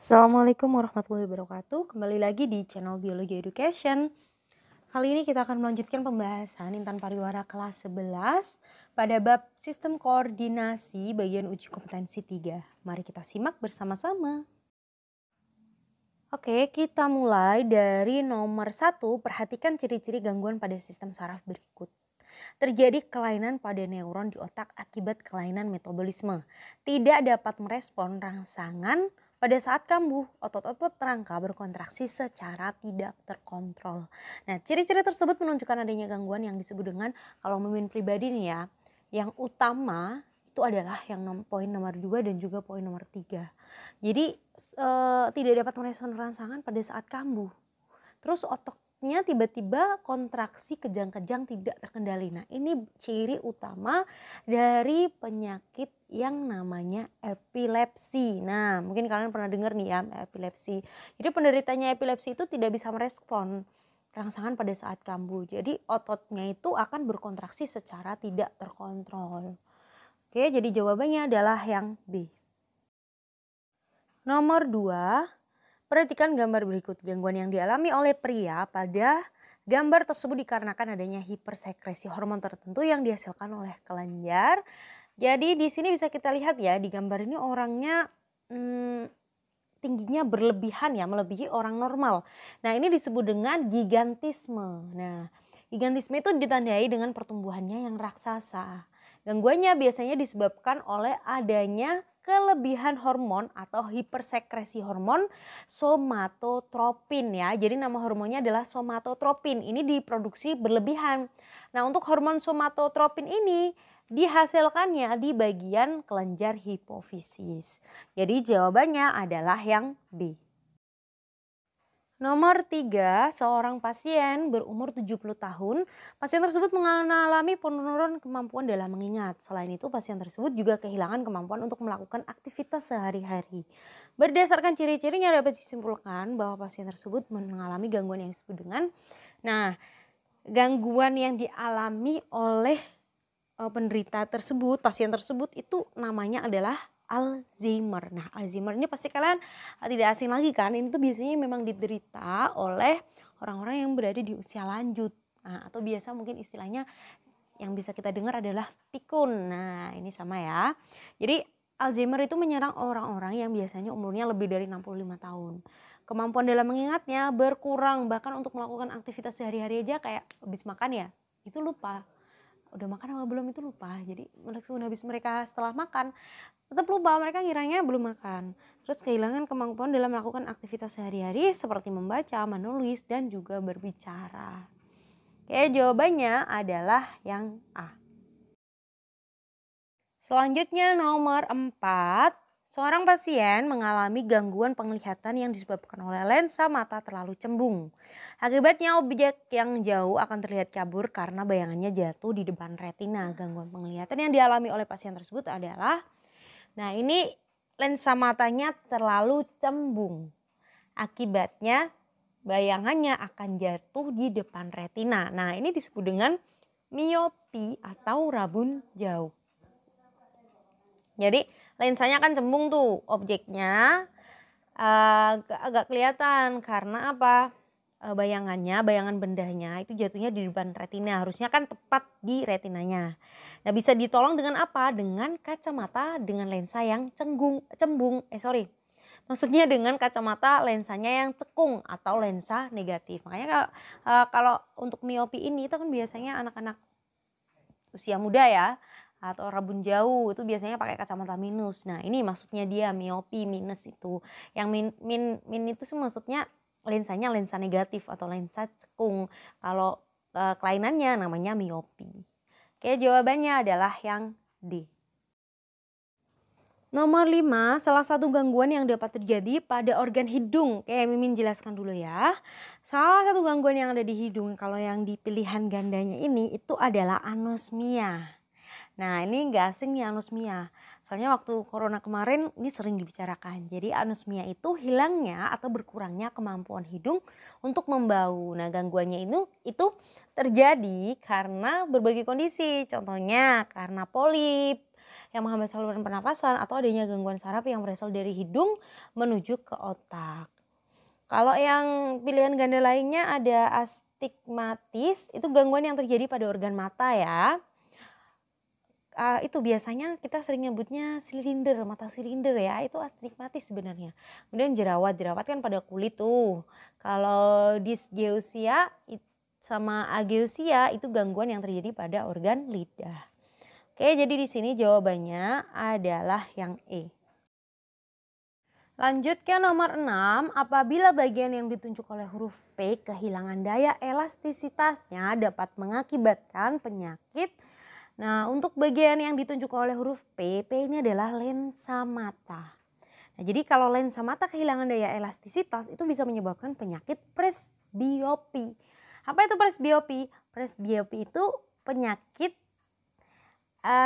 Assalamualaikum warahmatullahi wabarakatuh. Kembali lagi di channel Biologi Education. Kali ini kita akan melanjutkan pembahasan Intan Pariwara kelas 11 pada bab Sistem Koordinasi bagian uji kompetensi 3. Mari kita simak bersama-sama. Oke, kita mulai dari nomor 1. Perhatikan ciri-ciri gangguan pada sistem saraf berikut. Terjadi kelainan pada neuron di otak akibat kelainan metabolisme. Tidak dapat merespon rangsangan pada saat kambuh. Otot-otot rangka berkontraksi secara tidak terkontrol. Nah, ciri-ciri tersebut menunjukkan adanya gangguan yang disebut dengan, kalau mimin pribadi nih ya, yang utama itu adalah yang poin nomor 2 dan juga poin nomor 3. Jadi tidak dapat merespon rangsangan pada saat kambuh. Terus otaknya tiba-tiba kontraksi kejang-kejang tidak terkendali. Nah, ini ciri utama dari penyakit yang namanya epilepsi. Nah, mungkin kalian pernah dengar nih ya, epilepsi. Jadi penderitanya epilepsi itu tidak bisa merespon rangsangan pada saat kambuh. Jadi ototnya itu akan berkontraksi secara tidak terkontrol. Oke, jadi jawabannya adalah yang B. Nomor 2, perhatikan gambar berikut. Gangguan yang dialami oleh pria pada gambar tersebut dikarenakan adanya hipersekresi hormon tertentu yang dihasilkan oleh kelenjar. Jadi di sini bisa kita lihat ya, di gambar ini orangnya tingginya berlebihan ya, melebihi orang normal. Nah, ini disebut dengan gigantisme. Nah, gigantisme itu ditandai dengan pertumbuhannya yang raksasa. Gangguannya biasanya disebabkan oleh adanya kelebihan hormon atau hipersekresi hormon somatotropin ya. Jadi nama hormonnya adalah somatotropin. Ini diproduksi berlebihan. Nah, untuk hormon somatotropin ini dihasilkannya di bagian kelenjar hipofisis. Jadi jawabannya adalah yang B. Nomor 3, seorang pasien berumur 70 tahun. Pasien tersebut mengalami penurunan kemampuan dalam mengingat. Selain itu, pasien tersebut juga kehilangan kemampuan untuk melakukan aktivitas sehari-hari. Berdasarkan ciri-cirinya dapat disimpulkan bahwa pasien tersebut mengalami gangguan yang disebut dengan, gangguan yang dialami oleh penderita tersebut, pasien tersebut itu namanya adalah Alzheimer. Nah, Alzheimer ini pasti kalian tidak asing lagi kan, ini tuh biasanya memang diderita oleh orang-orang yang berada di usia lanjut. Nah, atau biasa mungkin istilahnya yang bisa kita dengar adalah pikun. Nah, ini sama ya. Jadi Alzheimer itu menyerang orang-orang yang biasanya umurnya lebih dari 65 tahun. Kemampuan dalam mengingatnya berkurang, bahkan untuk melakukan aktivitas sehari-hari aja kayak habis makan ya, itu lupa. Udah makan apa belum itu lupa. Jadi habis mereka setelah makan tetap lupa, mereka ngiranya belum makan. Terus kehilangan kemampuan dalam melakukan aktivitas sehari-hari seperti membaca, menulis, dan juga berbicara. Oke, jawabannya adalah yang A. Selanjutnya nomor 4. Seorang pasien mengalami gangguan penglihatan yang disebabkan oleh lensa mata terlalu cembung. Akibatnya objek yang jauh akan terlihat kabur karena bayangannya jatuh di depan retina. Gangguan penglihatan yang dialami oleh pasien tersebut adalah, nah ini lensa matanya terlalu cembung. Akibatnya bayangannya akan jatuh di depan retina. Nah, ini disebut dengan miopi atau rabun jauh. Jadi lensanya kan cembung tuh, objeknya agak kelihatan karena apa? Bayangan bendanya itu jatuhnya di depan retina, harusnya kan tepat di retinanya. Nah, bisa ditolong dengan apa? Dengan kacamata dengan lensa yang maksudnya dengan kacamata lensanya yang cekung atau lensa negatif. Makanya kalau untuk miopi ini itu kan biasanya anak-anak usia muda ya, atau rabun jauh itu biasanya pakai kacamata minus. Nah, ini maksudnya dia miopi minus itu. Yang min itu maksudnya lensanya lensa negatif atau lensa cekung. Kalau kelainannya namanya miopi. Oke, jawabannya adalah yang D. Nomor 5, salah satu gangguan yang dapat terjadi pada organ hidung. Oke, Mimin jelaskan dulu ya. Salah satu gangguan yang ada di hidung, kalau yang di pilihan gandanya ini itu adalah anosmia. Nah, ini gak asing nih anosmia. Soalnya waktu corona kemarin ini sering dibicarakan. Jadi anosmia itu hilangnya atau berkurangnya kemampuan hidung untuk membau. Nah, gangguannya itu terjadi karena berbagai kondisi. Contohnya karena polip, yang menghambat saluran pernapasan atau adanya gangguan saraf yang berasal dari hidung menuju ke otak. Kalau yang pilihan ganda lainnya ada astigmatis, itu gangguan yang terjadi pada organ mata ya. Itu biasanya kita sering nyebutnya silinder, mata silinder ya, itu astigmatis sebenarnya. Kemudian jerawat kan pada kulit tuh. Kalau dysgeusia sama ageusia itu gangguan yang terjadi pada organ lidah. Oke, jadi di sini jawabannya adalah yang E. Lanjut ke nomor 6, apabila bagian yang ditunjuk oleh huruf P kehilangan daya elastisitasnya dapat mengakibatkan penyakit. Nah, untuk bagian yang ditunjuk oleh huruf P ini adalah lensa mata. Nah, jadi kalau lensa mata kehilangan daya elastisitas itu bisa menyebabkan penyakit presbiopi. Apa itu presbiopi? Presbiopi itu penyakit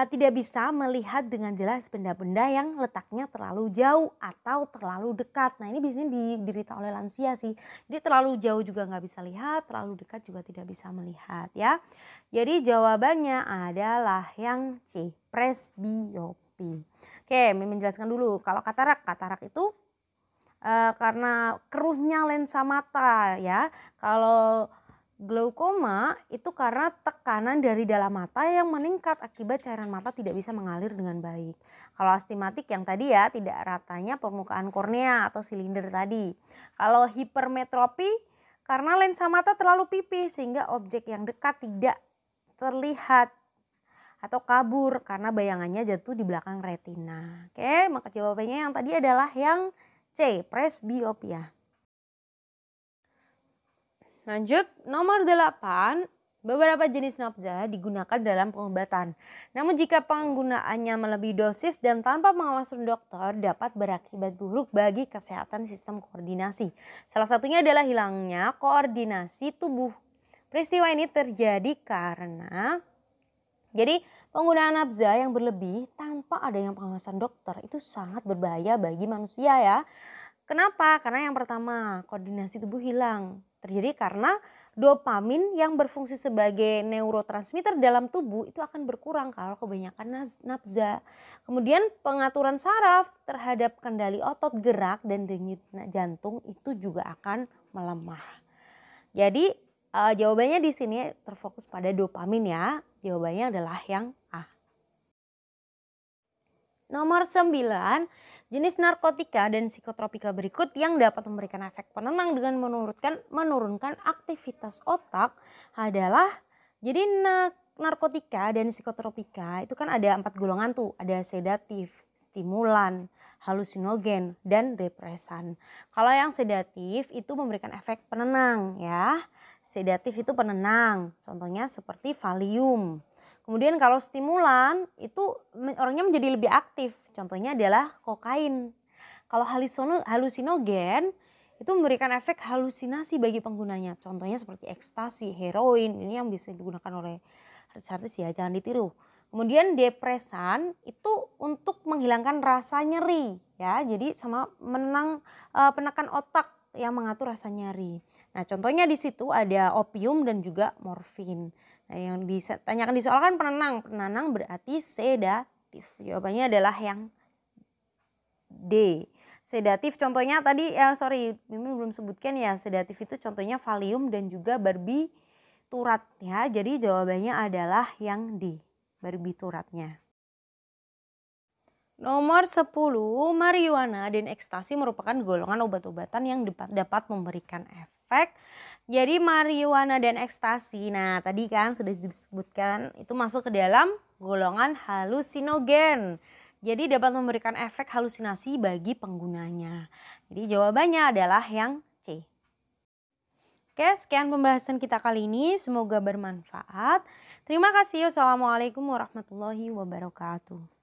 tidak bisa melihat dengan jelas benda-benda yang letaknya terlalu jauh atau terlalu dekat. Nah, ini biasanya diderita oleh lansia sih. Jadi terlalu jauh juga nggak bisa lihat, terlalu dekat juga tidak bisa melihat ya. Jadi jawabannya adalah yang C, presbiopi. Oke, menjelaskan dulu. Kalau katarak itu karena keruhnya lensa mata ya. Kalau glaukoma itu karena tekanan dari dalam mata yang meningkat akibat cairan mata tidak bisa mengalir dengan baik. Kalau astigmatik yang tadi ya, tidak ratanya permukaan kornea atau silinder tadi. Kalau hipermetropi karena lensa mata terlalu pipih sehingga objek yang dekat tidak terlihat atau kabur karena bayangannya jatuh di belakang retina. Oke, maka jawabannya yang tadi adalah yang C, presbiopia. Lanjut, nomor 8, beberapa jenis nafza digunakan dalam pengobatan. Namun jika penggunaannya melebihi dosis dan tanpa pengawasan dokter dapat berakibat buruk bagi kesehatan sistem koordinasi. Salah satunya adalah hilangnya koordinasi tubuh. Peristiwa ini terjadi karena penggunaan nafza yang berlebih tanpa adanya pengawasan dokter itu sangat berbahaya bagi manusia ya. Kenapa? Karena yang pertama, koordinasi tubuh hilang. Terjadi karena dopamin yang berfungsi sebagai neurotransmitter dalam tubuh itu akan berkurang kalau kebanyakan nafza. Kemudian pengaturan saraf terhadap kendali otot gerak dan denyut jantung itu juga akan melemah. Jadi jawabannya di sini terfokus pada dopamin ya. Jawabannya adalah yang A. Nomor 9, jenis narkotika dan psikotropika berikut yang dapat memberikan efek penenang dengan menurunkan aktivitas otak adalah narkotika dan psikotropika itu kan ada 4 golongan tuh, ada sedatif, stimulan, halusinogen, dan depresan. Kalau yang sedatif itu memberikan efek penenang ya. Sedatif itu penenang, contohnya seperti Valium. Kemudian kalau stimulan itu orangnya menjadi lebih aktif, contohnya adalah kokain. Kalau halusinogen itu memberikan efek halusinasi bagi penggunanya, contohnya seperti ekstasi, heroin, ini yang bisa digunakan oleh artis ya, jangan ditiru. Kemudian depresan itu untuk menghilangkan rasa nyeri ya, jadi sama penekan otak yang mengatur rasa nyeri. Nah, contohnya di situ ada opium dan juga morfin. Nah, yang ditanyakan di soal kan penenang berarti sedatif. Jawabannya adalah yang D. Sedatif contohnya tadi Mimin belum sebutkan ya, sedatif itu contohnya Valium dan juga barbiturat ya. Jadi jawabannya adalah yang D, barbituratnya. Nomor 10, marijuana dan ekstasi merupakan golongan obat-obatan yang dapat memberikan efek. Jadi marijuana dan ekstasi, nah tadi kan sudah disebutkan itu masuk ke dalam golongan halusinogen. Jadi dapat memberikan efek halusinasi bagi penggunanya. Jadi jawabannya adalah yang C. Oke, sekian pembahasan kita kali ini. Semoga bermanfaat. Terima kasih. Wassalamualaikum warahmatullahi wabarakatuh.